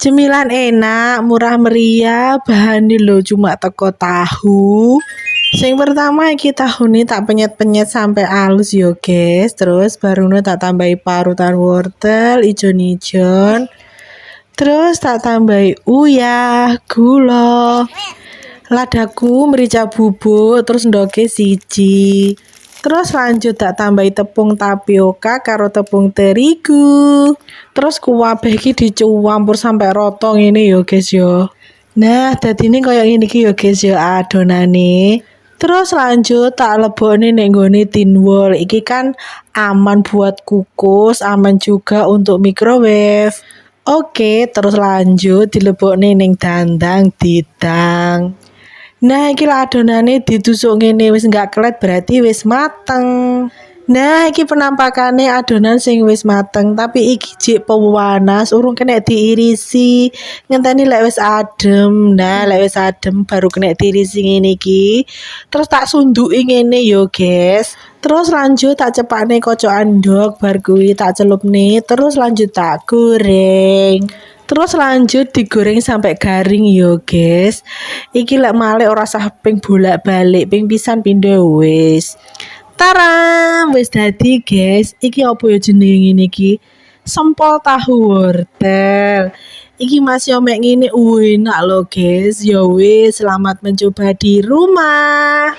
Cemilan enak, murah meriah, bahane lho cuma teko tahu. Sing pertama iki tahune tak penyet-penyet sampai halus yo, guys. Terus barune tak tambahi parutan wortel ijon-ijon. Terus tak tambahi uyah, gula, ladaku, merica bubuk, terus ndoke siji. Terus lanjut tak tambahi tepung tapioka karo tepung terigu. Terus kuwabeh iki dicampur sampai rata ngene yo, guys yo. Nah, dadine koyo ngene iki yo, guys yo adonane. Terus lanjut tak lebokne nek nggone tin wol. Iki kan aman buat kukus, aman juga untuk microwave. Oke, terus lanjut dilebokne ning dandang didang. Nah, iki lah adonane ditusuk ngene wis enggak kelet berarti wis mateng. Nah, iki penampakane adonan sing wis mateng, tapi iki jek pewanas, urung kena diirisi. Ngenteni lek wis adem. Nah, lek wis adem baru kena diirisi ngene iki. Terus tak sunduki ngene yo, guys. Terus lanjut tak cepakne kocokan ndok bar kuwi tak celupne, terus lanjut tak goreng. Terus lanjut digoreng sampai garing yo, guys. Iki lek malih ora sah ping bolak-balik, ping pisan pindho wis. Taram, wis dadi, guys. Iki apa ya jenenge ngene iki? Sempol tahu wortel. Iki masih omek ngene enak loh, guys. Ya wis, selamat mencoba di rumah.